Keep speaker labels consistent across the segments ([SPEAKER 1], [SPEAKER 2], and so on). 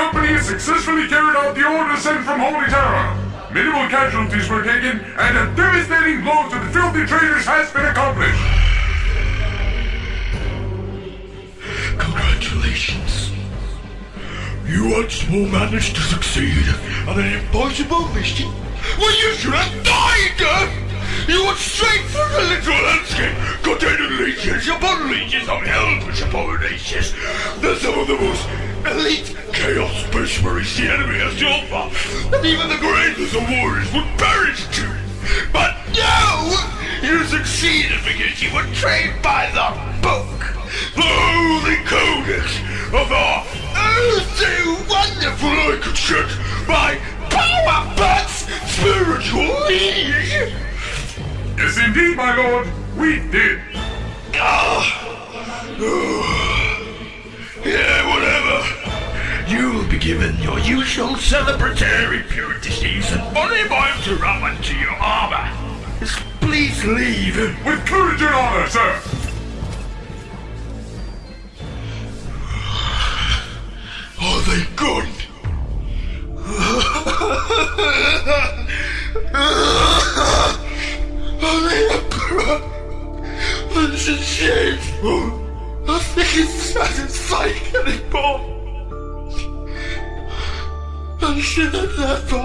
[SPEAKER 1] company has successfully carried out the order sent from Holy Terra. Minimal casualties were taken, and a devastating blow to the filthy traders has been accomplished.
[SPEAKER 2] Congratulations. You once more managed to succeed on an impossible mission. Well, you should have died! You went straight for the little landscape, containing leeches upon leeches of hellish abominations. They're some of the most elite chaos space marines the enemy has to offer, and even the greatest of warriors would perish too. But no! You succeeded because you were trained by the book, the holy codex of our so wonderful I could shut my power butt's spiritual liege.
[SPEAKER 1] Yes, indeed, my lord, we did.
[SPEAKER 2] Yeah, whatever. You'll be given your usual celebratory purity season, only bound to rub into your armor. Just please leave.
[SPEAKER 1] With courage and honor, sir.
[SPEAKER 2] Are they gone? Oh, the Emperor! This is shameful. Nothing is satisfying anymore. I should have never.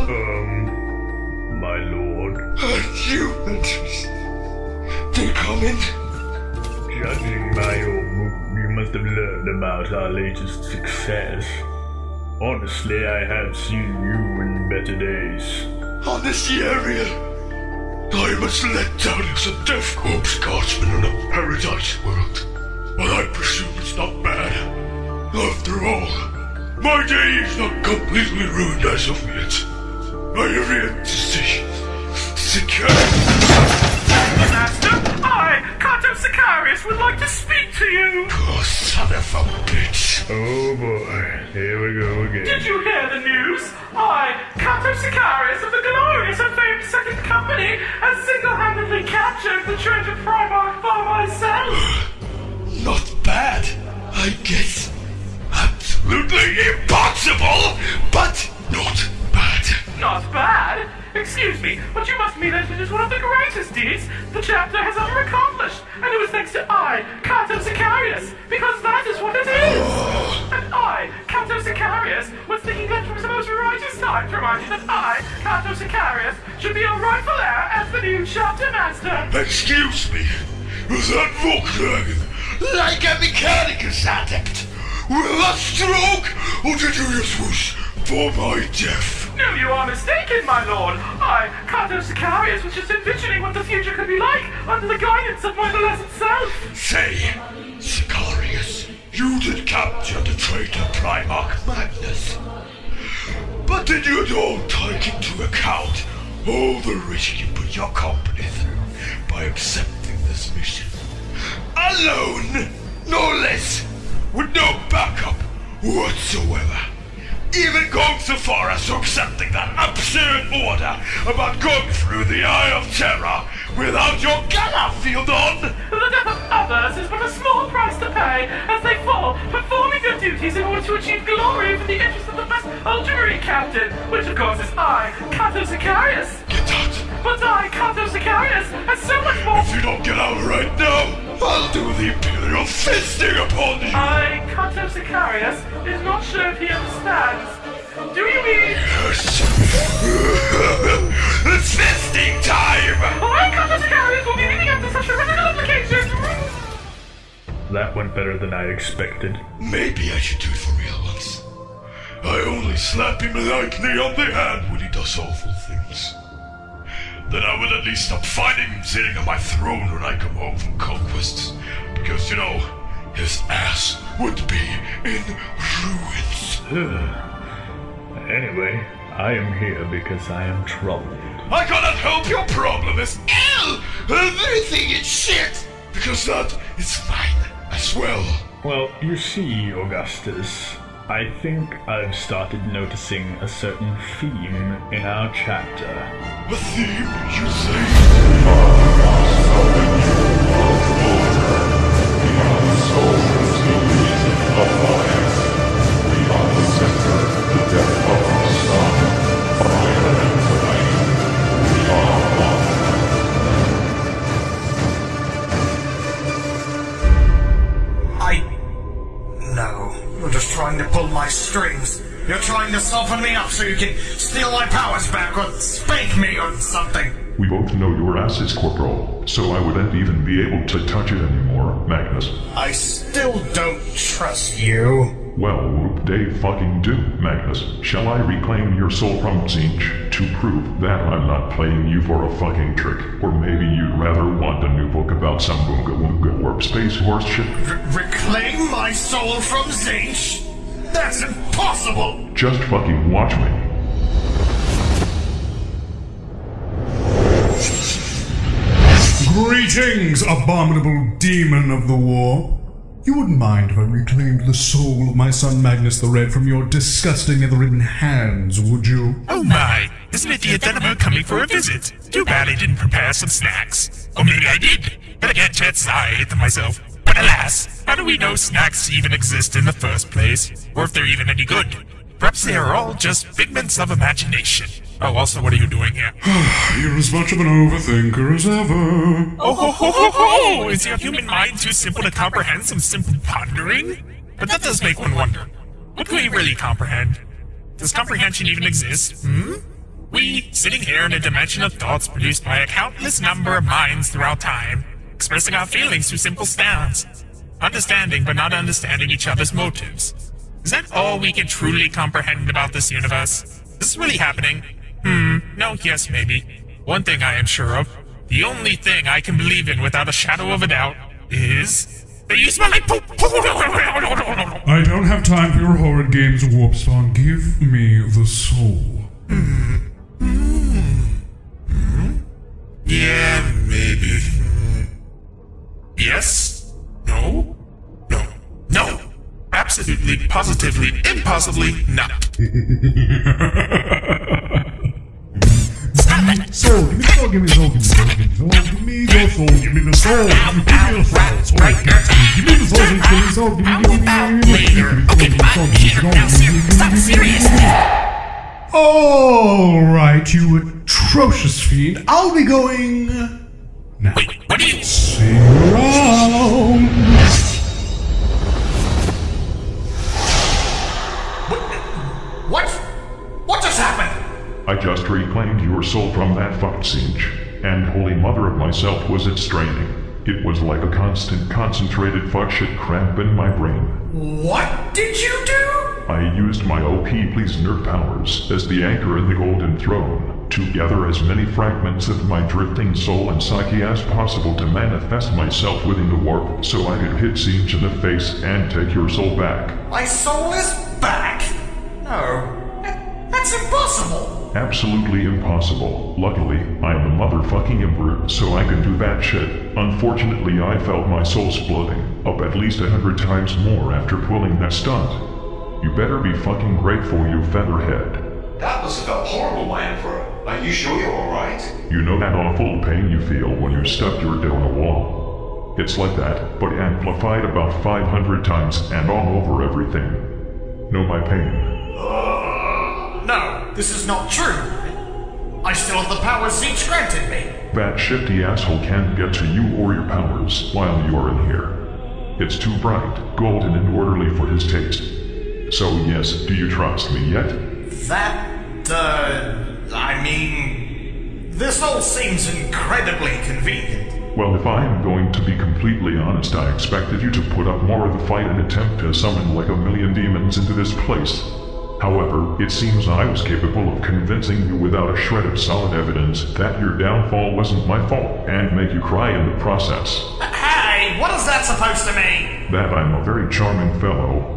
[SPEAKER 3] My lord.
[SPEAKER 2] And you, Ventress. Do come in.
[SPEAKER 3] Judging by your mood, you must have learned about our latest success. Honestly, I have seen you in better days.
[SPEAKER 2] On this area, I must let down as a death corpse guardsman in a paradise world. But I presume it's not bad. After all, my day is not completely ruined as of yet. I have yet to see
[SPEAKER 4] Master, I, Kato Sicarius, would like to speak to you.
[SPEAKER 2] Oh, son of a bitch.
[SPEAKER 3] Oh boy, here we go again.
[SPEAKER 4] Did you hear the news? I, Kato Sicarius of the glorious and famed Second Company, has single-handedly captured the treasure Primarch by myself.
[SPEAKER 2] Not bad, I guess. Absolutely impossible, but not bad.
[SPEAKER 4] Not bad? Excuse me, but you must mean that it is one of the greatest deeds the chapter has ever accomplished, and it was thanks to I, Kato Sicarius, because that is what it is! And I, Kato Sicarius, was thinking that it was the most righteous time to remind you that I, Kato Sicarius, should be your rightful heir as the new chapter master!
[SPEAKER 2] Excuse me, was that Volkswagen like a mechanicus adept? With a stroke, or did you just wish for my death?
[SPEAKER 4] No, you are mistaken, my lord. I, Kato Sicarius, was just envisioning what the future could be like under the guidance of my blessed self.
[SPEAKER 2] Say, Sicarius, you did capture the traitor Primarch Magnus. But did you at all take into account all the risk you put your company through by accepting this mission? Alone, no less, with no backup whatsoever. Even going so far as to accepting that absurd order about going through the Eye of Terror without your gunner field on!
[SPEAKER 4] The death of others is but a small price to pay as they fall, performing their duties in order to achieve glory for the interest of the best ultramarine captain, which of course is I, Kato Sicarius.
[SPEAKER 2] Get out!
[SPEAKER 4] But I, Kato Sicarius, has so much more—
[SPEAKER 2] If you don't get out right now, I'll do the Imperial fisting upon you!
[SPEAKER 4] I, Kato Sicarius, is not sure if he understands. Do you mean—
[SPEAKER 2] Yes! It's fisting time!
[SPEAKER 4] I, Kato Sicarius, will be meeting after such a radical application!
[SPEAKER 3] That went better than I expected.
[SPEAKER 2] Maybe I should do it for real once. I only slap him lightly on the hand when he does awful things. Then I will at least stop finding him sitting on my throne when I come home from conquests. Because, you know, his ass would be in ruins.
[SPEAKER 3] Anyway, I am here because I am troubled.
[SPEAKER 2] I cannot help your problem is everything is shit! Because that is mine as well.
[SPEAKER 3] Well, you see, Augustus, I think I've started noticing a certain theme in our chapter.
[SPEAKER 2] A theme, you say?
[SPEAKER 5] my strings. You're trying to soften me up so you can steal my powers back or spank me or something.
[SPEAKER 1] We both know your ass is Corporal, so I wouldn't even be able to touch it anymore, Magnus.
[SPEAKER 5] I still don't trust you.
[SPEAKER 1] Well, whoop-de fucking do, Magnus. Shall I reclaim your soul from Zinch to prove that I'm not playing you for a fucking trick? Or maybe you'd rather want a new book about some boonga woonga warp space horse shit?
[SPEAKER 5] Reclaim my soul from Zinch? That's impossible!
[SPEAKER 1] Just fucking watch me.
[SPEAKER 6] Greetings, abominable demon of the war. You wouldn't mind if I reclaimed the soul of my son Magnus the Red from your disgusting nether-ridden hands, would you?
[SPEAKER 7] Oh my, isn't it the Adenoma coming for a visit? Too bad I didn't prepare some snacks. Or maybe I did, but I can't chance I ate them myself. But alas, how do we know snacks even exist in the first place? Or if they're even any good? Perhaps they are all just figments of imagination. Oh, also, what are you doing here?
[SPEAKER 6] You're as much of an overthinker as ever.
[SPEAKER 7] Oh ho ho ho ho! Is your human mind too simple to comprehend some simple pondering? But that does make one wonder. What can we really comprehend? Does comprehension even exist, We, sitting here in a dimension of thoughts produced by a countless number of minds throughout time, expressing our feelings through simple sounds. Understanding but not understanding each other's motives. Is that all we can truly comprehend about this universe? Is this really happening? No, yes, maybe. One thing I am sure of, the only thing I can believe in without a shadow of a doubt, is that you smell like poop!
[SPEAKER 6] I don't have time for your horrid games, Warpspawn. Give me the soul.
[SPEAKER 7] Yeah, maybe. Yes? No? No. No! Absolutely, positively, impossibly not.
[SPEAKER 6] Soul, give me the soul, give me the soul, give me the soul, give me the soul, give me the soul, give me the soul, give me the soul, give me the soul. All right, you atrocious fiend, I'll be going now.
[SPEAKER 7] Wait, what do you...
[SPEAKER 6] See you around.
[SPEAKER 5] What just happened?
[SPEAKER 1] I just reclaimed your soul from that fucked Zinch, and holy mother of myself was it straining. It was like a constant concentrated fuck shit cramp in my brain.
[SPEAKER 5] What did you do?
[SPEAKER 1] I used my OP please nerf powers as the anchor in the golden throne to gather as many fragments of my drifting soul and psyche as possible to manifest myself within the warp so I could hit Zinch in the face and take your soul back.
[SPEAKER 5] My soul is back? No. That's impossible!
[SPEAKER 1] Absolutely impossible. Luckily, I am a motherfucking emperor, so I can do that shit. Unfortunately, I felt my soul splitting up at least 100 times more after pulling that stunt. You better be fucking grateful, you featherhead.
[SPEAKER 2] That must have felt horrible, my Emperor. Are you sure you're alright?
[SPEAKER 1] You know that awful pain you feel when you stuck your toe in a wall? It's like that, but amplified about 500 times and all over everything. Know my pain.
[SPEAKER 5] No, this is not true. I still have the powers Zinch granted me.
[SPEAKER 1] That shifty asshole can't get to you or your powers while you are in here. It's too bright, golden, and orderly for his taste. So yes, do you trust me yet?
[SPEAKER 5] This all seems incredibly convenient.
[SPEAKER 1] Well, if I am going to be completely honest, I expected you to put up more of the fight and attempt to summon like 1,000,000 demons into this place. However, it seems I was capable of convincing you without a shred of solid evidence that your downfall wasn't my fault, and make you cry in the process.
[SPEAKER 5] Hey, what is that supposed to mean?
[SPEAKER 1] That I'm a very charming fellow.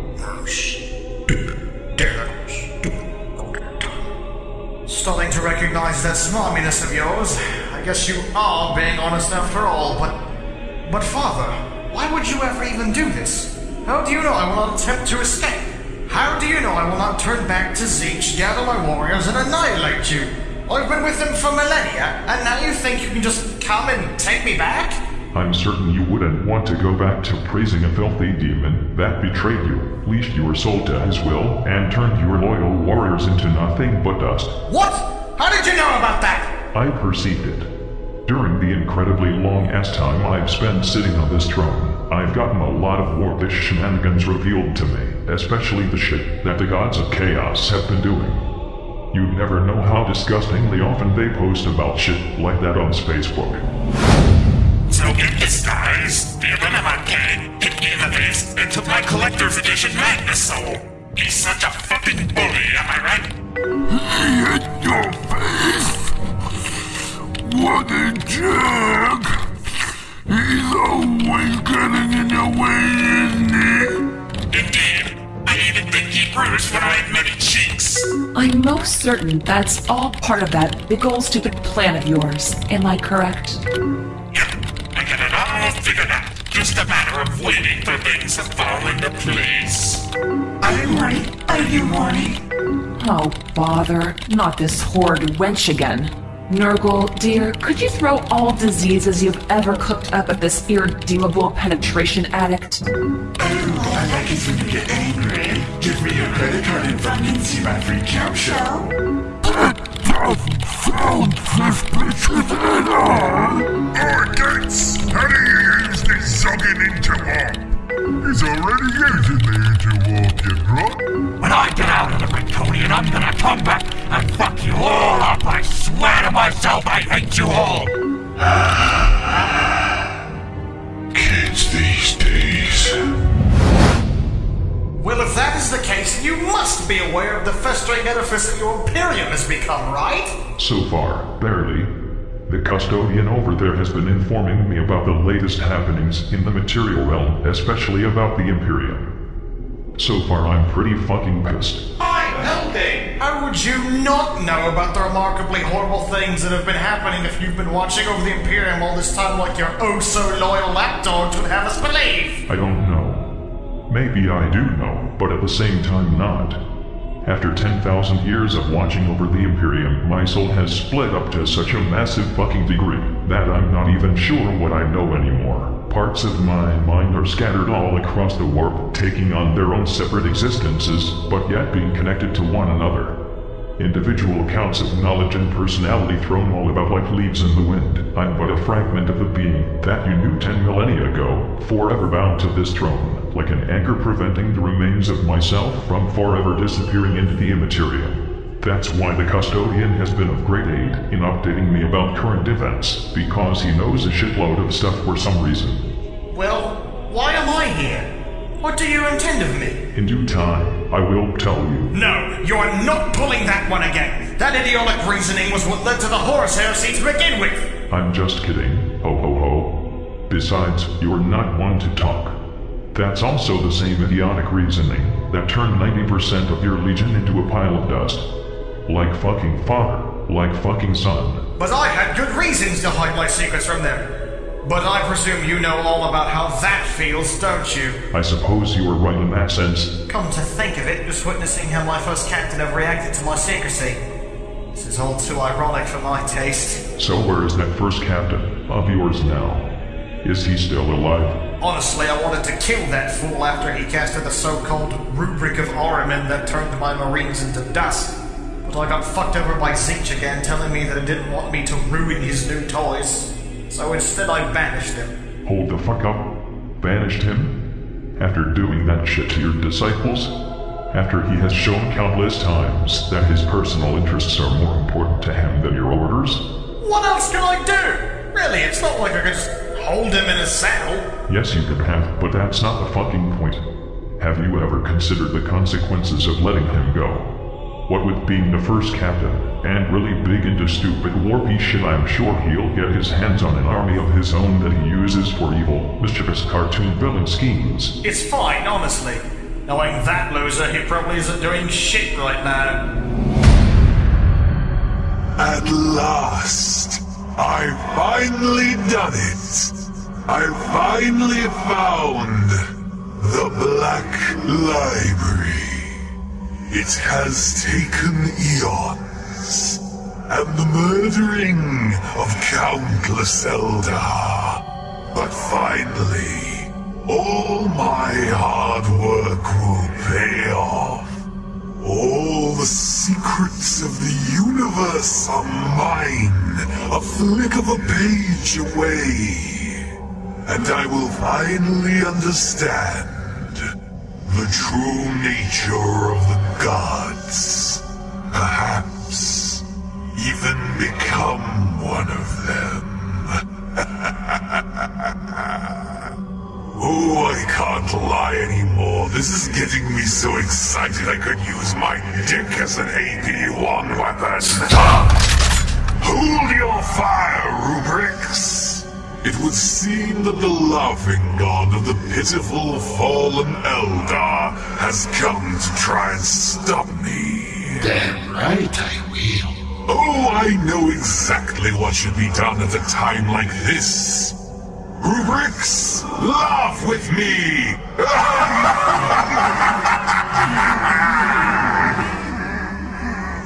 [SPEAKER 5] Starting to recognize that smarminess of yours. I guess you are being honest after all, but Father, why would you ever even do this? How do you know I will not attempt to escape? How do you know I will not turn back to Zinch, gather my warriors, and annihilate you? I've been with them for millennia, and now you think you can just come and take me back?
[SPEAKER 1] I'm certain you wouldn't want to go back to praising a filthy demon that betrayed you, leashed your soul to his will, and turned your loyal warriors into nothing but dust.
[SPEAKER 5] What? How did you know about that?
[SPEAKER 1] I perceived it. During the incredibly long-ass time I've spent sitting on this throne, I've gotten a lot of warpish shenanigans revealed to me, especially the shit that the gods of chaos have been doing. You never know how disgustingly often they post about shit like that on Facebook.
[SPEAKER 7] So in disguise, the Avenimont gang hit me in the face and took my collector's edition Magnus Soul. He's such a fucking bully, am I right?
[SPEAKER 2] He hit your face? What a jerk! He's always getting in your way, isn't he?
[SPEAKER 7] Indeed. I even think he bruised when I had many cheeks.
[SPEAKER 8] I'm most certain that's all part of that big ol' stupid plan of yours. Am I correct?
[SPEAKER 7] Yep, I got it all figured out. Just a matter of waiting for things to fall into place.
[SPEAKER 2] Are you horny? Are you horny?
[SPEAKER 8] Oh, bother. Not this horrid wench again. Nurgle, dear, could you throw all diseases you've ever cooked up at this irredeemable penetration addict?
[SPEAKER 2] Oh, I like it when you get angry. Give me your credit card info and see my free camp show. That doesn't sound suspicious at all. Oh, Gates, how do you use this zogging interwalk? He's already using the interwalk, you drunk.
[SPEAKER 9] When I get out of the Britonian, I'm gonna come back and fuck you all up. I swear to myself, I hate you all.
[SPEAKER 2] Kids these days.
[SPEAKER 5] Well, if that is the case, you must be aware of the festering edifice that your Imperium has become, right?
[SPEAKER 1] So far, barely. The custodian over there has been informing me about the latest happenings in the material realm, especially about the Imperium. So far, I'm pretty fucking pissed.
[SPEAKER 5] I'm helping! How would you not know about the remarkably horrible things that have been happening if you've been watching over the Imperium all this time like your oh-so-loyal lapdogs would have us believe?
[SPEAKER 1] I don't know. Maybe I do know, but at the same time not. After 10,000 years of watching over the Imperium, my soul has split up to such a massive fucking degree that I'm not even sure what I know anymore. Parts of my mind are scattered all across the warp, taking on their own separate existences, but yet being connected to one another. Individual accounts of knowledge and personality thrown all about like leaves in the wind. I'm but a fragment of the being that you knew 10 millennia ago, forever bound to this throne, like an anchor preventing the remains of myself from forever disappearing into the immaterial. That's why the custodian has been of great aid in updating me about current events, because he knows a shitload of stuff for some reason.
[SPEAKER 5] Well, why am I here? What do you intend of me?
[SPEAKER 1] In due time, I will tell you.
[SPEAKER 5] No, you're not pulling that one again. That idiotic reasoning was what led to the Horus Heresy to begin with.
[SPEAKER 1] I'm just kidding. Ho ho ho. Besides, you're not one to talk. That's also the same idiotic reasoning that turned 90% of your legion into a pile of dust. Like fucking father, like fucking son.
[SPEAKER 5] But I had good reasons to hide my secrets from them. But I presume you know all about how that feels, don't you?
[SPEAKER 1] I suppose you were right in that sense.
[SPEAKER 5] Come to think of it, just witnessing how my first captain have reacted to my secrecy. This is all too ironic for my taste.
[SPEAKER 1] So where is that first captain of yours now? Is he still alive?
[SPEAKER 5] Honestly, I wanted to kill that fool after he casted the so-called rubric of Ahriman that turned my marines into dust. But I got fucked over by Zinch again, telling me that he didn't want me to ruin his new toys. So instead I banished him.
[SPEAKER 1] Hold the fuck up? Banished him? After doing that shit to your disciples? After he has shown countless times that his personal interests are more important to him than your orders?
[SPEAKER 5] What else can I do? Really, it's not like I could just hold him in a saddle.
[SPEAKER 1] Yes, you could have, but that's not the fucking point. Have you ever considered the consequences of letting him go? What with being the first captain, and really big into stupid warpy shit, I'm sure he'll get his hands on an army of his own that he uses for evil, mischievous cartoon villain schemes.
[SPEAKER 5] It's fine, honestly. Knowing that loser, he probably isn't doing shit right now.
[SPEAKER 2] At last, I've finally done it. I've finally found the Black Library. It has taken eons, and the murdering of countless Eldar. But finally, all my hard work will pay off. All the secrets of the universe are mine, a flick of a page away. And I will finally understand the true nature of the gods. Perhaps even become one of them. Oh, I can't lie anymore. This is getting me so excited I could use my dick as an AP-1 weapon. Stop! Hold your fire, Rubrics! It would seem that the laughing god of the pitiful fallen Eldar has come to try and stop me.
[SPEAKER 9] Damn right I will.
[SPEAKER 2] Oh, I know exactly what should be done at a time like this. Rubrics, laugh with me!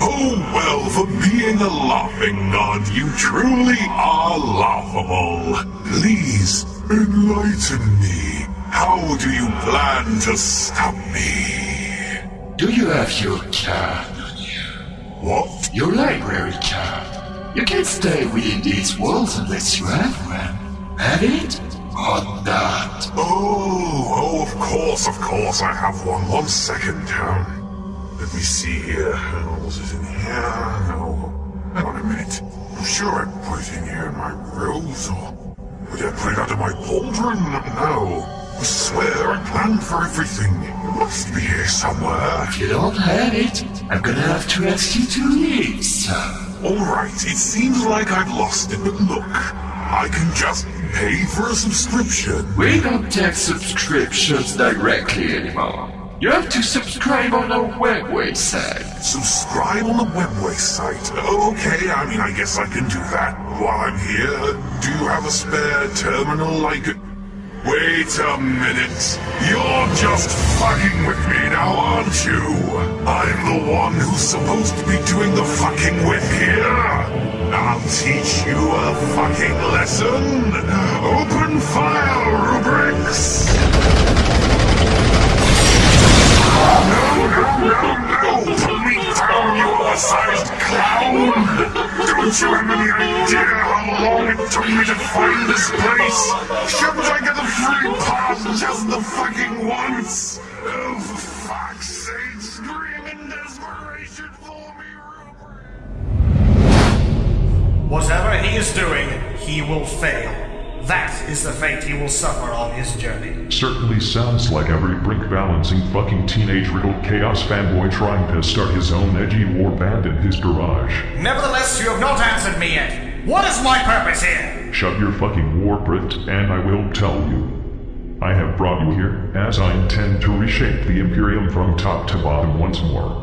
[SPEAKER 2] Oh well, for being a laughing god, you truly are laughable. Please, enlighten me. How do you plan to stop me?
[SPEAKER 9] Do you have your card on you?
[SPEAKER 2] What?
[SPEAKER 9] Your library card. You can't stay within these walls unless you have one. Have it? Or not?
[SPEAKER 2] Oh, of course, I have one. 1 second. Let me see here. Was it in here? No. Hang on a minute. I'm sure I put it in here in my robes, or did I put it under my pauldron? No. I swear I planned for everything. It must be here somewhere.
[SPEAKER 9] If you don't have it, I'm gonna have to ask you to leave, son.
[SPEAKER 2] Alright, it seems like I've lost it, but look. I can just pay for a subscription.
[SPEAKER 9] We don't take subscriptions directly anymore. You have to subscribe on our website.
[SPEAKER 2] Subscribe on the website? Okay, I guess I can do that. While I'm here, do you have a spare terminal I could... Wait a minute. You're just fucking with me now, aren't you? I'm the one who's supposed to be doing the fucking with here. I'll teach you a fucking lesson. Open fire, Rubrics. No! Put me down, you oversized clown! Don't you have any idea how long it took me to find this place? Shouldn't I get a free pass just the fucking once? Oh, for fuck's sake, scream in desperation for me, Rupert!
[SPEAKER 5] Whatever he is doing, he will fail. That is the fate he will suffer on his journey.
[SPEAKER 1] Certainly sounds like every brink-balancing fucking teenage-riddled chaos fanboy trying to start his own edgy war band in his garage.
[SPEAKER 5] Nevertheless, you have not answered me yet. What is my purpose here?
[SPEAKER 1] Shut your fucking war, Brit, and I will tell you. I have brought you here as I intend to reshape the Imperium from top to bottom once more.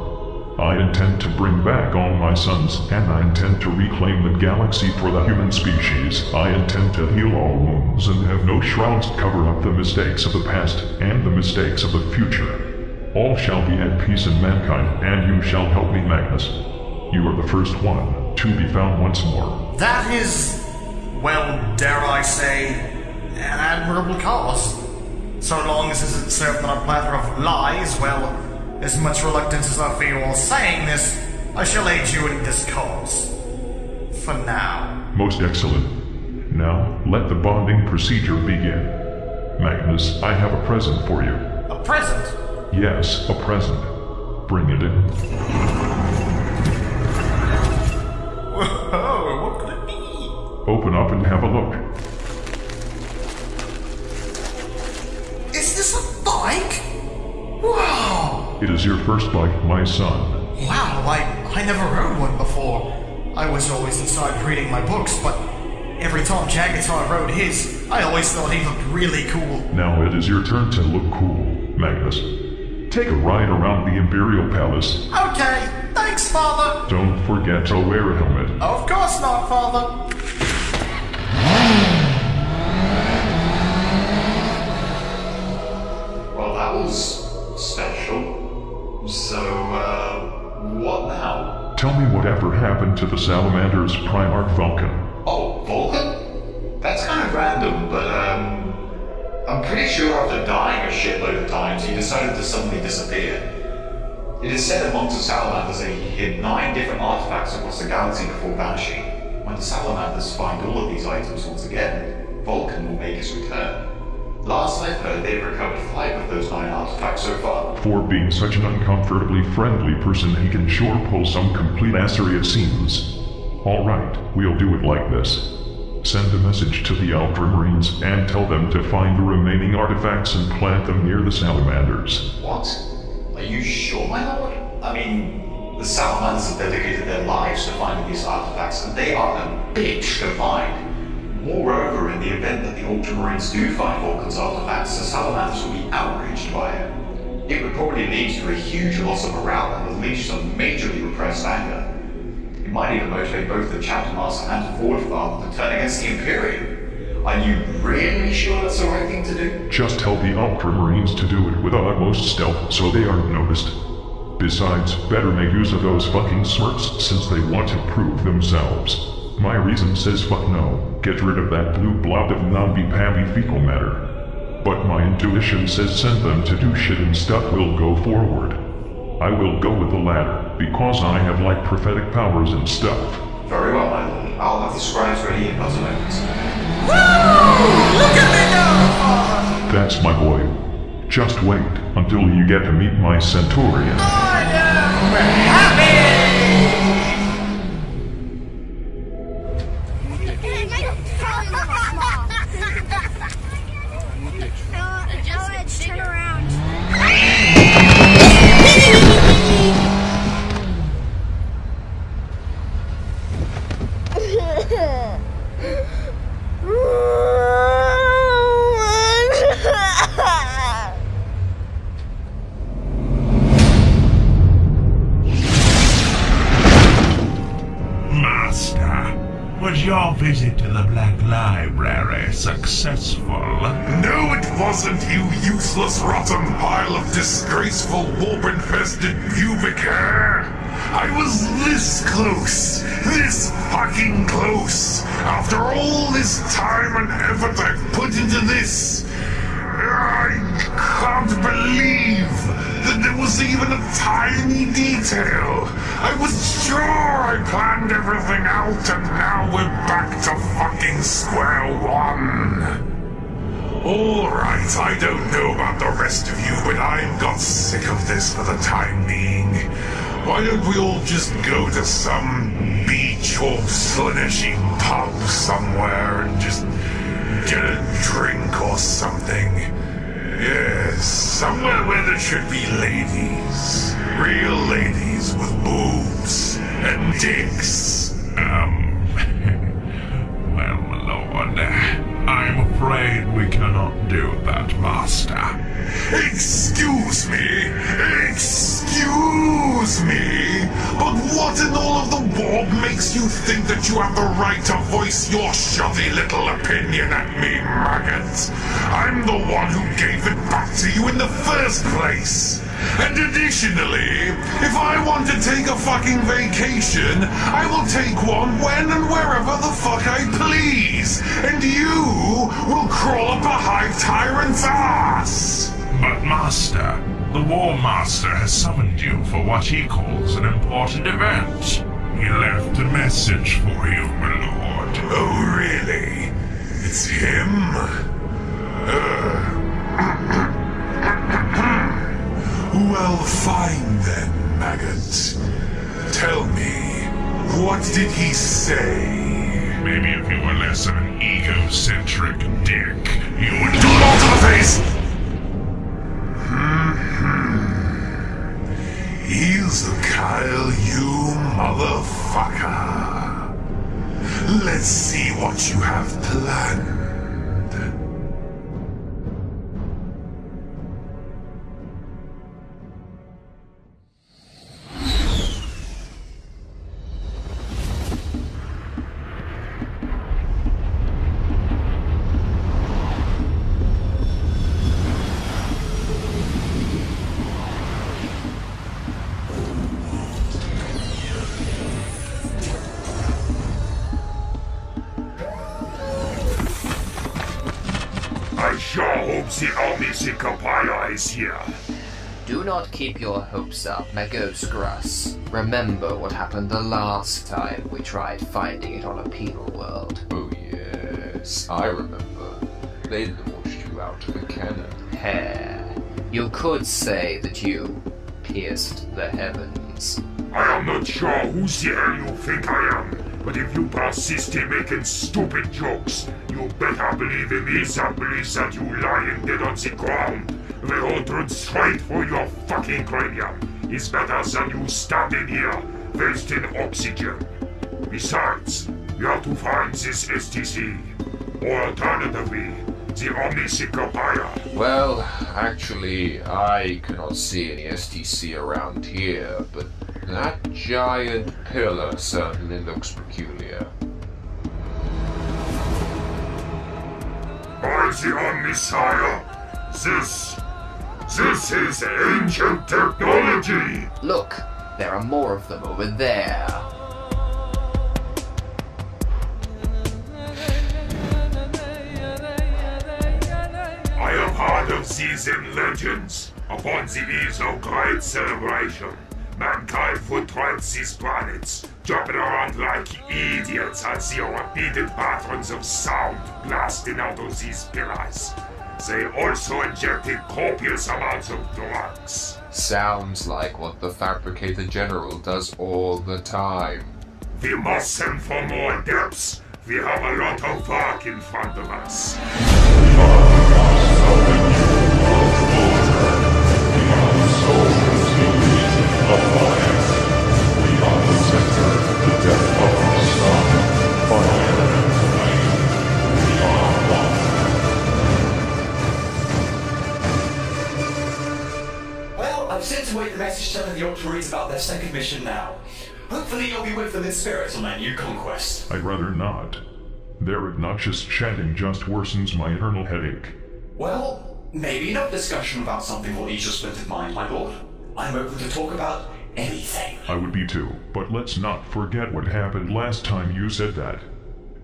[SPEAKER 1] I intend to bring back all my sons, and I intend to reclaim the galaxy for the human species. I intend to heal all wounds and have no shrouds to cover up the mistakes of the past and the mistakes of the future. All shall be at peace in mankind, and you shall help me, Magnus. You are the first one to be found once more.
[SPEAKER 5] That is, well, dare I say, an admirable cause. So long as it isn't served on a platter of lies, well... As much reluctance as I feel while saying this, I shall aid you in this cause. For now.
[SPEAKER 1] Most excellent. Now, let the bonding procedure begin. Magnus, I have a present for you.
[SPEAKER 5] A present?
[SPEAKER 1] Yes, a present. Bring it in.
[SPEAKER 5] Whoa, what could it be?
[SPEAKER 1] Open up and have a look.
[SPEAKER 5] Is this a bike? Wow!
[SPEAKER 1] It is your first bike, my son.
[SPEAKER 5] Wow, I never rode one before. I was always inside reading my books, but every time Jagatar rode his, I always thought he looked really cool.
[SPEAKER 1] Now it is your turn to look cool, Magnus. Take a ride around the Imperial Palace.
[SPEAKER 5] Okay, thanks, Father.
[SPEAKER 1] Don't forget to wear a helmet.
[SPEAKER 5] Of course not, Father.
[SPEAKER 10] Well, that was special. So, what now?
[SPEAKER 1] Tell me whatever happened to the Salamander's Primarch Vulcan.
[SPEAKER 10] Oh, Vulcan? That's kind of random, but, I'm pretty sure after dying a shitload of times, he decided to suddenly disappear. It is said amongst the Salamanders that he hid 9 different artifacts across the galaxy before vanishing. When the Salamanders find all of these items once again, Vulcan will make his return. Last I've heard, they've recovered 5 of those 9 artifacts so far.
[SPEAKER 1] For being such an uncomfortably friendly person, he can sure pull some complete assery, it seems. Alright, we'll do it like this. Send a message to the Ultramarines and tell them to find the remaining artifacts and plant them near the salamanders.
[SPEAKER 10] What? Are you sure, my lord? I mean, the salamanders have dedicated their lives to finding these artifacts, and they are a bitch to find. Moreover, in the event that the Ultramarines do find Vulcan's artifacts, the salamanders will be outraged by it. It would probably lead to a huge loss of morale and unleash some majorly repressed anger. It might even motivate both the Chapter Master and Forward Father to turn against the Imperium. Are you really sure that's the right thing to do?
[SPEAKER 1] Just tell the Ultramarines to do it with utmost stealth so they aren't noticed. Besides, better make use of those fucking smirks since they want to prove themselves. My reason says fuck no. Get rid of that blue blob of namby-pamby fecal matter. But my intuition says send them to do shit and stuff will go forward. I will go with the latter, because I have like prophetic powers and stuff.
[SPEAKER 10] Very well, my lord. I'll have the scribes ready in but a moment.
[SPEAKER 5] Woo! Look at me go!
[SPEAKER 1] That's my boy. Just wait until you get to meet my Centaurian.
[SPEAKER 5] I am happy!
[SPEAKER 11] Turn around.
[SPEAKER 2] Master, was your visit to the Black Library successful?
[SPEAKER 12] No, it wasn't, you useless, rotten pile of disgraceful, warp-infested pubic hair! I was this close, this fucking close, after all this time and effort I've put into this. I can't believe that there was even a tiny detail. I was sure I planned everything out and now we're back to fucking square one. Alright, I don't know about the rest of you, but I've got sick of this for the time being. Why don't we all just go to some beach or slinishing pub somewhere and just get a drink or something? Yes, somewhere where there should be ladies. Real ladies with boobs and dicks.
[SPEAKER 2] Well, my lord, I'm afraid we cannot do that, Master.
[SPEAKER 12] Excuse me? Excuse me? But what in all of the world makes you think that you have the right to voice your shoddy little opinion at me, maggot? I'm the one who gave it back to you in the first place. And additionally, if I want to take a fucking vacation, I will take one when and wherever the fuck I please. And you will crawl up a high tyrant's ass.
[SPEAKER 2] But Master, the War Master has summoned you for what he calls an important event. He left a message for you, my lord.
[SPEAKER 12] Oh, really? It's him? Well, fine then, maggot. Tell me, what did he say?
[SPEAKER 2] Maybe if you were less of an egocentric dick, you would
[SPEAKER 12] do it all to the face! Here's the Kyle, you motherfucker. Let's see what you have planned.
[SPEAKER 9] I sure hope the army Sikapaya is here.
[SPEAKER 13] Do not keep your hopes up, Magosgras. Remember what happened the last time we tried finding it on a penal world.
[SPEAKER 14] Oh yes, I remember. They didn't want you
[SPEAKER 13] you out of a cannon. Hair. You could say that you pierced the heavens.
[SPEAKER 12] I am not sure who the hell you think I am, but if you persist in making stupid jokes, you better believe in me that belief that you lying dead on the ground, the road straight for your fucking cranium, is better than you standing here, wasting oxygen. Besides, you have to find this STC, or alternatively, the Omniseeker Pyre.
[SPEAKER 13] Well, actually, I cannot see any STC around here, but that giant pillar certainly looks peculiar.
[SPEAKER 12] By the Omnisire, this is ancient technology!
[SPEAKER 13] Look, there are more of them over there.
[SPEAKER 12] I have heard of these in legends. Upon the eve of great celebration, mankind would tread these planets, jumping around like idiots as the repeated patterns of sound blasting out of these pillars. They also injected copious amounts of drugs.
[SPEAKER 13] Sounds like what the Fabricator General does all the time.
[SPEAKER 12] We must send for more depths. We have a lot of work in front of us.
[SPEAKER 14] Well, I've sent away the message telling the Ultramarines about their second mission now. Hopefully you'll be with them in spirit on their new conquest.
[SPEAKER 1] I'd rather not. Their obnoxious chatting just worsens my eternal headache.
[SPEAKER 14] Well, maybe no discussion about something will ease your splintered mind, my lord. I'm open to talk about anything.
[SPEAKER 1] I would be too, but let's not forget what happened last time you said that.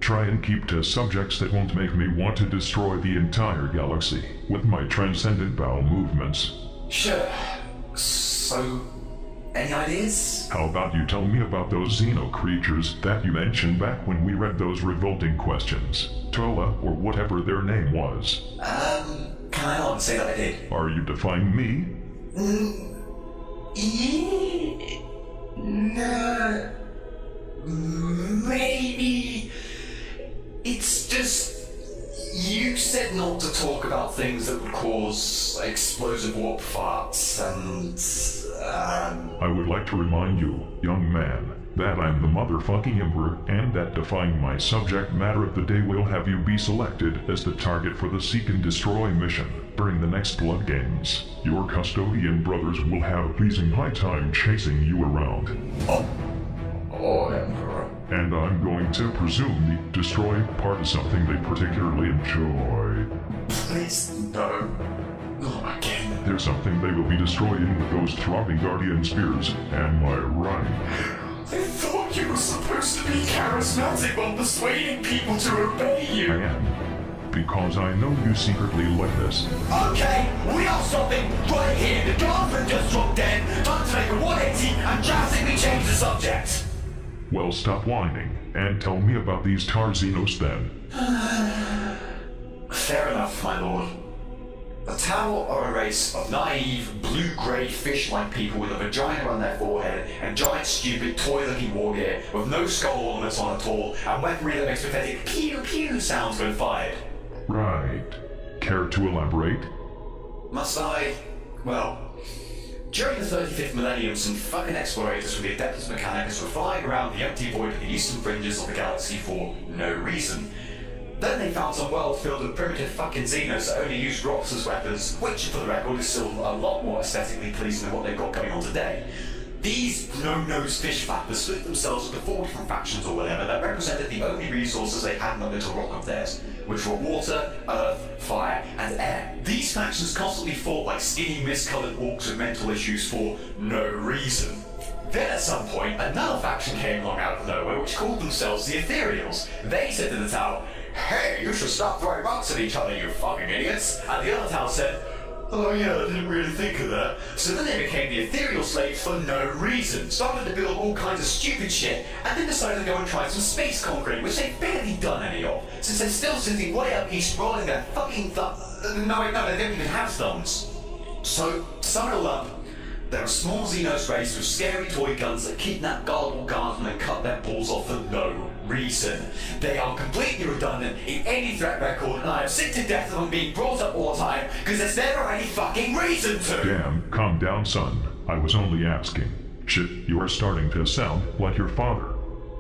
[SPEAKER 1] Try and keep to subjects that won't make me want to destroy the entire galaxy with my transcendent bowel movements.
[SPEAKER 14] Sure. So, any ideas?
[SPEAKER 1] How about you tell me about those Xeno creatures that you mentioned back when we read those revolting questions? Tola, or whatever their name was.
[SPEAKER 14] Can I not say that I did?
[SPEAKER 1] Are you defying me?
[SPEAKER 14] No. Maybe. It's just. You said not to talk about things that would cause explosive warp farts and.
[SPEAKER 1] I would like to remind you, young man, that I'm the motherfucking Emperor, and that defying my subject matter of the day will have you be selected as the target for the Seek and Destroy mission during the next Blood Games. Your custodian brothers will have a pleasing high time chasing you around.
[SPEAKER 14] Oh, Emperor.
[SPEAKER 1] And I'm going to presume the destroy part is something they particularly enjoy.
[SPEAKER 14] Please, no. Not again.
[SPEAKER 1] There's something they will be destroying with those throbbing guardian spears. Am I right?
[SPEAKER 14] I thought you were supposed to be charismatic while persuading people to obey you.
[SPEAKER 1] I am. Because I know you secretly like this.
[SPEAKER 14] Okay, we are stopping right here. The Guardsman just dropped dead. Time to make a 180 and drastically change the subject.
[SPEAKER 1] Well, stop whining, and tell me about these Tarzinos then.
[SPEAKER 14] Fair enough, my lord. The Tau are a race of naive, blue-grey, fish-like people with a vagina on their forehead and giant, stupid, toy-looking war gear with no skull ornaments on at all and weaponry that makes pathetic pew-pew sounds when fired.
[SPEAKER 1] Right. Care to elaborate?
[SPEAKER 14] Must I? Well, during the 35th millennium, some fucking explorators from the Adeptus Mechanicus were flying around the empty void of the eastern fringes of the galaxy for no reason. Then they found some world filled with primitive fucking Xenos that only used rocks as weapons, which, for the record, is still a lot more aesthetically pleasing than what they've got going on today. These no-nose fish flappers split themselves into 4 different factions or whatever that represented the only resources they had in that little rock of theirs, which were water, earth, fire, and air. These factions constantly fought like skinny, mist-coloured orcs with mental issues for no reason. Then at some point, another faction came along out of nowhere which called themselves the Ethereals. They said to the Tau, "Hey, you should stop throwing rocks at each other, you fucking idiots." And the other Tau said, Oh yeah, I didn't really think of that. So then they became the ethereal slaves for no reason. Started to build all kinds of stupid shit, and then decided to go and try some space conquering, which they've barely done any of, since they're still sitting way up east rolling their fucking no, they don't even have thumbs. So, to sum it all up, they're a small Xenos race with scary toy guns that kidnap gullible guardsmen and cut their balls off for no reason. They are completely redundant in any threat record, and I am sick to death of them being brought up all the time, because there's never any fucking reason to!
[SPEAKER 1] Damn, calm down, son. I was only asking. Shit, you are starting to sound like your father.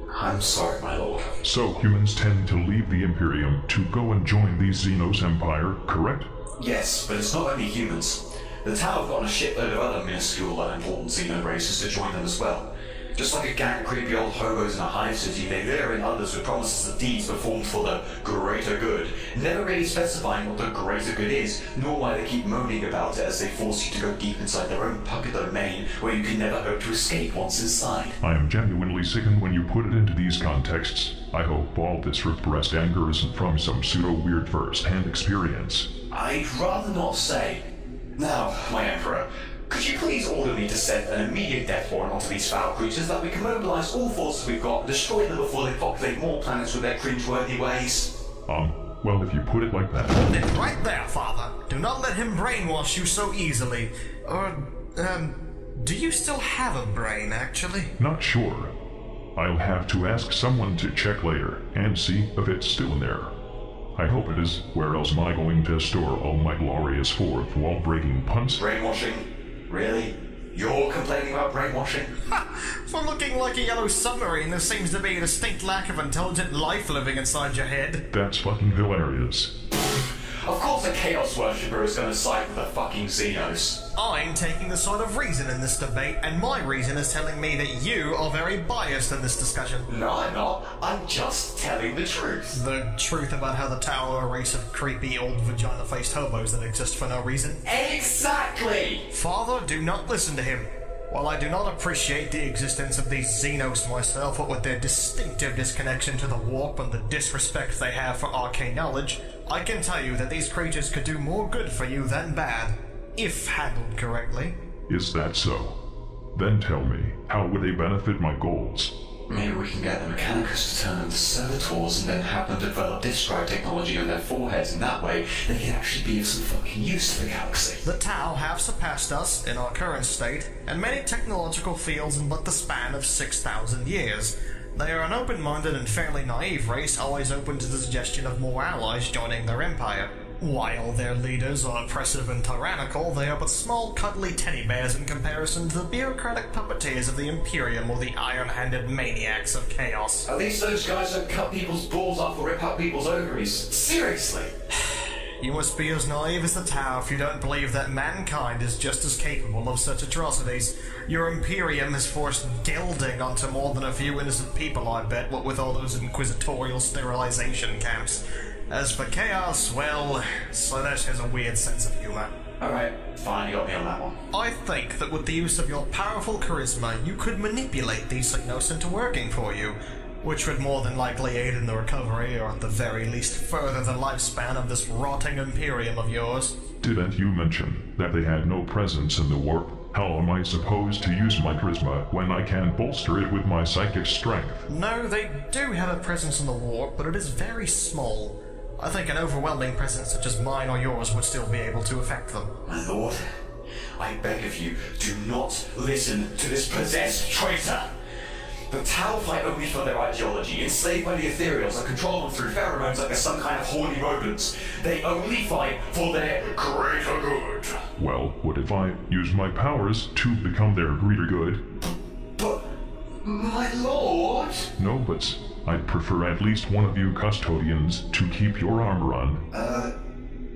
[SPEAKER 14] I'm sorry, my lord.
[SPEAKER 1] So humans tend to leave the Imperium to go and join the Xenos Empire, correct?
[SPEAKER 14] Yes, but it's not only humans. The Tau have gotten a shitload of other minuscule and important Xeno races to join them as well. Just like a gang of creepy old hobos in a hive city, they lure in others with promises of deeds performed for the greater good, never really specifying what the greater good is, nor why they keep moaning about it as they force you to go deep inside their own pocket domain, where you can never hope to escape once inside.
[SPEAKER 1] I am genuinely sickened when you put it into these contexts. I hope all this repressed anger isn't from some pseudo-weird first-hand experience.
[SPEAKER 14] I'd rather not say. Now, my Emperor, could you please order me to send an immediate death warrant onto these foul creatures so that we can mobilize all forces we've got and destroy them before they populate more planets with their cringeworthy ways?
[SPEAKER 1] Well, if you put it like that...
[SPEAKER 5] Hold it right there, Father. Do not let him brainwash you so easily. Do you still have a brain, actually?
[SPEAKER 1] Not sure. I'll have to ask someone to check later and see if it's still in there. I hope it is. Where else am I going to store all my glorious fourth wall-breaking punts?
[SPEAKER 14] Brainwashing? Really? You're complaining about brainwashing?
[SPEAKER 5] For looking like a yellow submarine, there seems to be a distinct lack of intelligent life living inside your head.
[SPEAKER 1] That's fucking hilarious.
[SPEAKER 14] Of course a Chaos Worshipper is going to side with the fucking Xenos.
[SPEAKER 5] I'm taking the side of reason in this debate, and my reason is telling me that you are very biased in this discussion.
[SPEAKER 14] No, I'm not. I'm just telling the truth.
[SPEAKER 5] The truth about how the Tau are a race of creepy old vagina-faced hobos that exist for no reason?
[SPEAKER 14] Exactly!
[SPEAKER 5] Father, do not listen to him. While I do not appreciate the existence of these Xenos myself, what with their distinctive disconnection to the warp and the disrespect they have for arcane knowledge, I can tell you that these creatures could do more good for you than bad, if handled correctly.
[SPEAKER 1] Is that so? Then tell me, how would they benefit my goals?
[SPEAKER 14] Maybe we can get the Mechanicus to turn them to servitors and then have them develop disk drive technology on their foreheads, and that way they can actually be of some fucking use to the galaxy.
[SPEAKER 5] The Tau have surpassed us in our current state, and many technological fields in but the span of 6,000 years. They are an open-minded and fairly naive race, always open to the suggestion of more allies joining their empire. While their leaders are oppressive and tyrannical, they are but small, cuddly teddy bears in comparison to the bureaucratic puppeteers of the Imperium or the iron-handed maniacs of chaos.
[SPEAKER 14] At least those guys don't cut people's balls off or rip out people's ovaries. Seriously!
[SPEAKER 5] You must be as naive as the Tau if you don't believe that mankind is just as capable of such atrocities. Your Imperium has forced gelding onto more than a few innocent people, I bet, what with all those inquisitorial sterilization camps. As for chaos, well, Slanesh has a weird sense of humor.
[SPEAKER 14] Alright, fine, you got me on that one.
[SPEAKER 5] I think that with the use of your powerful charisma, you could manipulate these Xenos into working for you, which would more than likely aid in the recovery, or at the very least further the lifespan of this rotting Imperium of yours.
[SPEAKER 1] Didn't you mention that they had no presence in the warp? How am I supposed to use my charisma when I can't bolster it with my psychic strength?
[SPEAKER 5] No, they do have a presence in the warp, but it is very small. I think an overwhelming presence such as mine or yours would still be able to affect them.
[SPEAKER 14] My lord, I beg of you, do not listen to this possessed traitor! The Tau fight only for their ideology, enslaved by the Ethereals and control them through pheromones like they're some kind of horny rodents. They only fight for their greater good.
[SPEAKER 1] Well, what if I use my powers to become their greater good?
[SPEAKER 14] But, my lord?
[SPEAKER 1] No buts. I'd prefer at least one of you custodians to keep your armor on.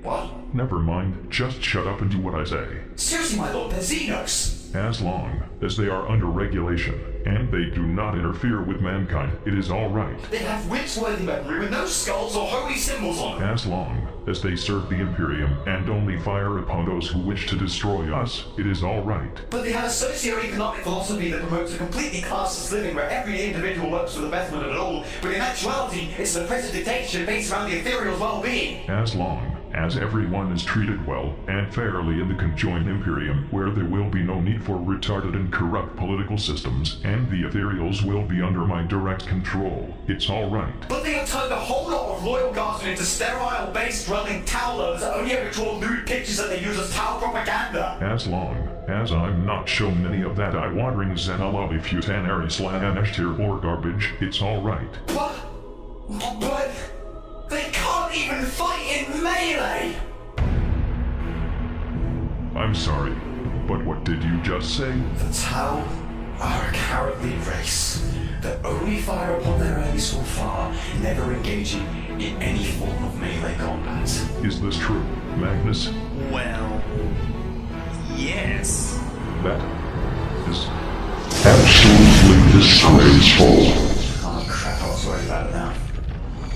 [SPEAKER 14] What?
[SPEAKER 1] Never mind, just shut up and do what I say.
[SPEAKER 14] Seriously, my lord, they're Xenos!
[SPEAKER 1] As long as they are under regulation, and they do not interfere with mankind, it is all right.
[SPEAKER 14] They have wince-worthy weaponry with no skulls or holy symbols on them.
[SPEAKER 1] As long as they serve the Imperium and only fire upon those who wish to destroy us, it is all right.
[SPEAKER 14] But they have a socio-economic philosophy that promotes a completely classless living where every individual works for the betterment of it all, but in actuality, it's an oppressive dictatorship based around the Ethereal's well-being.
[SPEAKER 1] As long as everyone is treated well and fairly in the conjoined Imperium, where there will be no need for retarded and corrupt political systems, and the ethereals will be under my direct control. It's alright.
[SPEAKER 14] But they have turned a whole lot of loyal guardsmen into sterile, base-running towlers that only ever draw lewd pictures that they use as towel propaganda.
[SPEAKER 1] As long as I'm not shown any of that eye-watering Xenolobi futanary slash tier or garbage, it's alright.
[SPEAKER 14] But they can't even fight in melee!
[SPEAKER 1] I'm sorry, but what did you just say?
[SPEAKER 14] The Tau are a cowardly race that only fire upon their enemies from far, never engaging in any form of melee combat.
[SPEAKER 1] Is this true, Magnus?
[SPEAKER 5] Well, yes.
[SPEAKER 1] That is
[SPEAKER 9] absolutely disgraceful.
[SPEAKER 14] Oh crap, I was worried about it now.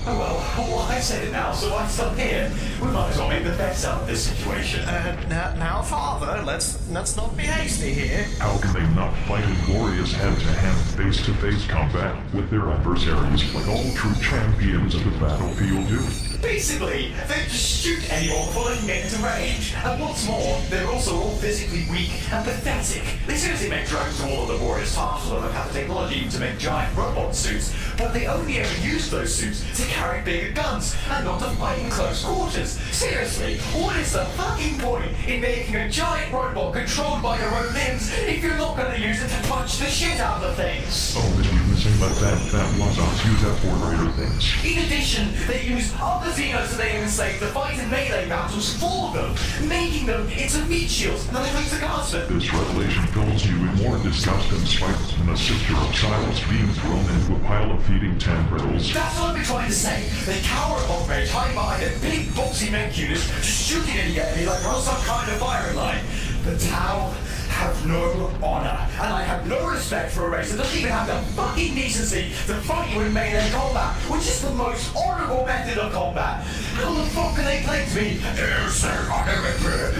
[SPEAKER 14] Oh well, I said it now, so I'm still here. We might as well make the best out of this situation.
[SPEAKER 5] Now, Father, let's not be hasty here.
[SPEAKER 1] How can they not fight in glorious hand-to-hand, face-to-face combat with their adversaries like all true champions of the battlefield do?
[SPEAKER 14] Basically, they just shoot anyone before they can get into range. And what's more, they're also all physically weak and pathetic. They seriously make drones do all the laborious tasks and have the technology to make giant robot suits, but they only ever use those suits to carry bigger guns and not to fight in close quarters. Seriously, what is the fucking point in making a giant robot controlled by your own limbs if you're not going to use it to punch the shit out of things?
[SPEAKER 1] Oh, this was missing, but that was on use that for greater things.
[SPEAKER 14] In addition, they use other Xenos that they enslave to fight in melee battles for them, making them into meat shields and they place the guardsmen.
[SPEAKER 1] This revelation fills you with more disgust and spite than a sister of silence being thrown into a pile of feeding tendrils.
[SPEAKER 14] That's what I've been trying to say. They cower on rage, hide behind a big boxy mech unit, just shooting at the enemy like we're on some kind of firing line. The Tau have no honor, and I have no respect for a race that doesn't even have the fucking decency to fight you in melee combat, which is the most honorable method of combat. How the fuck can they claim to be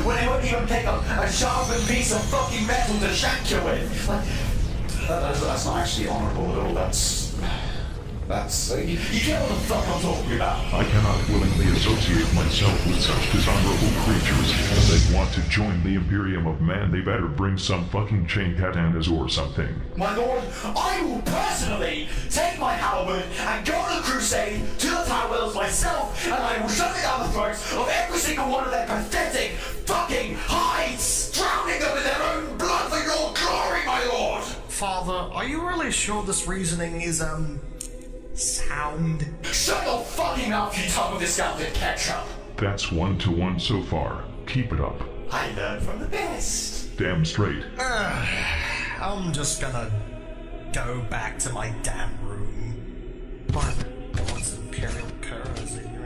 [SPEAKER 14] when they won't even pick up a sharpened piece of fucking metal to shank you with? Like, that's not actually honorable at all. That's you get what the fuck I'm talking about.
[SPEAKER 1] I cannot willingly associate myself with such dishonorable creatures. If they want to join the Imperium of Man, they better bring some fucking chain katanas or something.
[SPEAKER 14] My lord, I will personally take my halberd and go on a crusade to the Tau Wells myself, and I will shove it down the throats of every single one of their pathetic fucking hides, drowning them in their own blood for your glory, my lord!
[SPEAKER 5] Father, are you really sure this reasoning is, sound?
[SPEAKER 14] Shut your fucking mouth, you tub of discounted ketchup!
[SPEAKER 1] That's 1-to-1 so far. Keep it up.
[SPEAKER 14] I learned from the best.
[SPEAKER 1] Damn straight.
[SPEAKER 5] I'm just gonna go back to my damn room. But what's Imperial Curs in your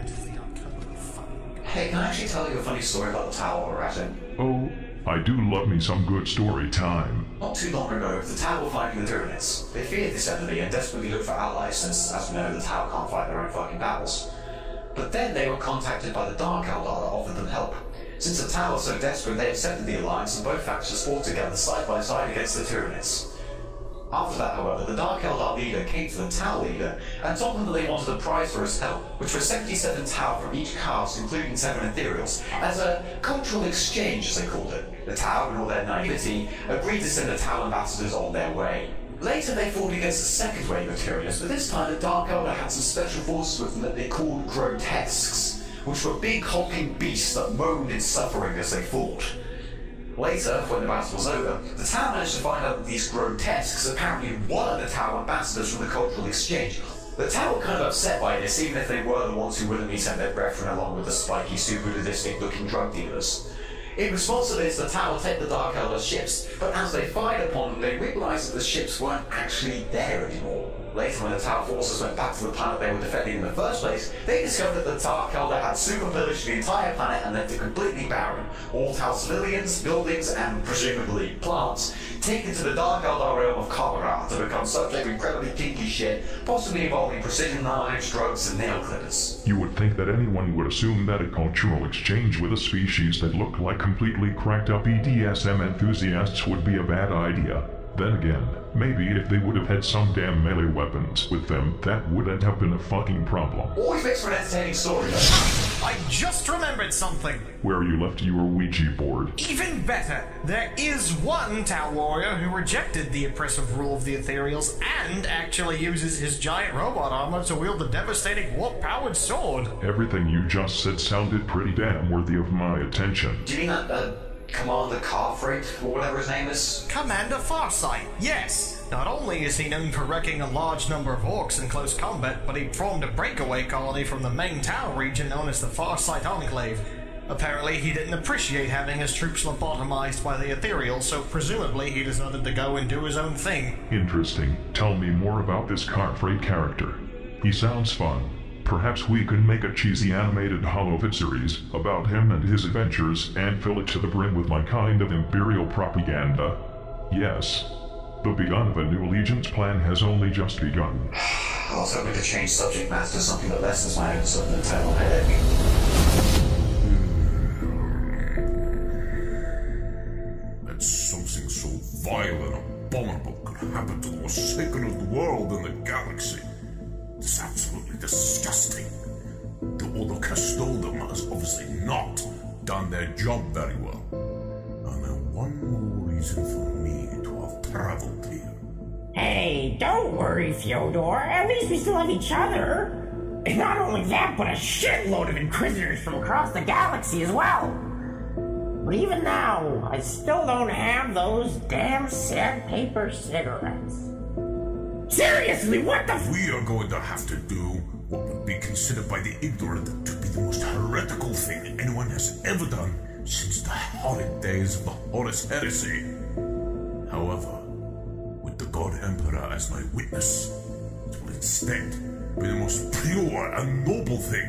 [SPEAKER 14] Hey, can I actually tell you a funny story about the Tau we're at in?
[SPEAKER 1] Oh, I do love me some good story time.
[SPEAKER 14] Not too long ago, the Tau were fighting the Tyranids. They feared this enemy and desperately looked for allies since, as we know, the Tau can't fight their own fucking battles. But then they were contacted by the Dark Eldar that offered them help. Since the Tau were so desperate, they accepted the alliance and both factions fought together side by side against the Tyranids. After that, however, the Dark Eldar leader came to the Tau leader and told them that they wanted a prize for his help, which was 77 Tau from each caste, including 7 Ethereals, as a cultural exchange, as they called it. The Tau, in all their naivety, agreed to send the Tau ambassadors on their way. Later, they fought against the second wave of Tyranids, but this time the Dark Eldar had some special forces with them that they called grotesques, which were big hulking beasts that moaned in suffering as they fought. Later, when the battle was over, the Tau managed to find out that these grotesques apparently were the Tau ambassadors from the cultural exchange. The Tau were kind of upset by this, even if they were the ones who willingly sent their brethren along with the spiky, super sadistic-looking drug dealers. In response to this, the Tau would take the Dark Eldar ships, but as they fired upon them, they realized that the ships weren't actually there anymore. Later, when the Tau forces went back to the planet they were defending in the first place, they discovered that the Dark Eldar had super-pillaged the entire planet and left it completely barren. All Tau civilians, buildings, and presumably plants, taken to the Dark Eldar realm of Khabarar to become subject to incredibly kinky shit, possibly involving precision knives, drugs, and nail clippers.
[SPEAKER 1] You would think that anyone would assume that a cultural exchange with a species that looked like completely cracked up BDSM enthusiasts would be a bad idea. Then again, maybe if they would have had some damn melee weapons with them, that wouldn't have been a fucking problem.
[SPEAKER 14] Always makes for an entertaining story.
[SPEAKER 5] I just remembered something.
[SPEAKER 1] Where you left your Ouija board.
[SPEAKER 5] Even better, there is one Tau warrior who rejected the oppressive rule of the Ethereals and actually uses his giant robot armor to wield the devastating warp-powered sword.
[SPEAKER 1] Everything you just said sounded pretty damn worthy of my attention.
[SPEAKER 14] Do you mean that, Commander Carfreight, or whatever his name is?
[SPEAKER 5] Commander Farsight, yes. Not only is he known for wrecking a large number of orcs in close combat, but he formed a breakaway colony from the main Tau region known as the Farsight Enclave. Apparently, he didn't appreciate having his troops lobotomized by the Ethereal, so presumably he decided to go and do his own thing.
[SPEAKER 1] Interesting. Tell me more about this Cartfreight character. He sounds fun. Perhaps we could make a cheesy animated holovid series about him and his adventures and fill it to the brim with my kind of imperial propaganda. Yes, the begun of a new allegiance plan has only just begun.
[SPEAKER 14] I was hoping to change subject matter to something that lessens my own sudden internal headache.
[SPEAKER 12] That something so vile and abominable could happen to the most sacred of the world in the galaxy. It's absolutely disgusting. The Order Custodium has obviously not done their job very well. And then one more reason for me to have traveled here.
[SPEAKER 15] Hey, don't worry, Fyodor. At least we still have each other. And not only that, but a shitload of Inquisitors from across the galaxy as well. But even now, I still don't have those damn sandpaper cigarettes. Seriously, what the
[SPEAKER 12] We are going to have to do what would be considered by the ignorant to be the most heretical thing anyone has ever done since the horrid days of the Horus Heresy. However, with the God Emperor as my witness, it will instead be the most pure and noble thing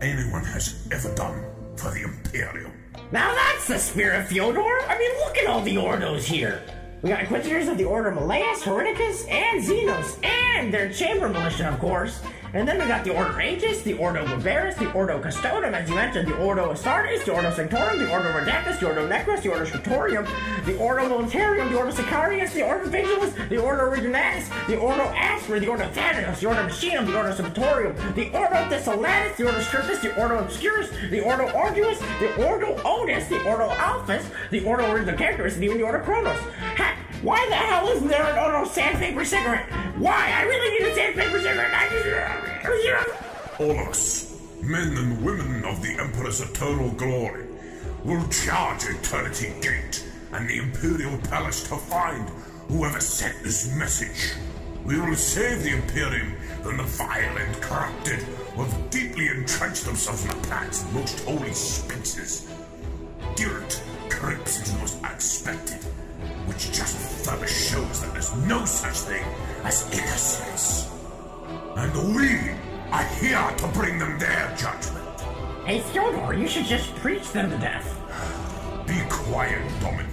[SPEAKER 12] anyone has ever done for the Imperium.
[SPEAKER 15] Now that's the spirit, Fyodor! I mean, look at all the Ordos here! We got Inquisitors of the Order of Malleus, Hereticus, and Xenos, and their Chamber Militia, of course. And then we got the Order Aegis, the Ordo Viveris, the Ordo Custodium, as you mentioned, the Ordo Astartes, the Ordo Sanctorum, the Ordo Redactus, the Ordo Necros, the Ordo Scriptorium, the Ordo Militarium, the Ordo Sicarius, the Ordo Vigilus, the Ordo Originatus, the Ordo Aspera, the Ordo Thanatos, the Ordo Machinum, the Ordo Sepultorium, the Ordo Thessalatus, the Ordo Scriptus, the Ordo Obscurus, the Ordo Arduus, the Ordo Otis, the Ordo Alphus, the Ordo Orizocanterus, and even the Ordo Chronos. Heck, why the hell isn't there an Ordo Sandpaper Cigarette? Why? I really need a sandpaper cigarette!
[SPEAKER 12] All of us, men and women of the Emperor's eternal glory, will charge Eternity Gate and the Imperial Palace to find whoever sent this message. We will save the Imperium from the vile and corrupted who have deeply entrenched themselves in the planet's most holy spaces. Guilt creeps into the most unexpected, which just further shows that there's no such thing as innocence. And we are here to bring them their judgment.
[SPEAKER 15] Hey, Fyodor, you should just preach them to death.
[SPEAKER 12] Be quiet, Dominic.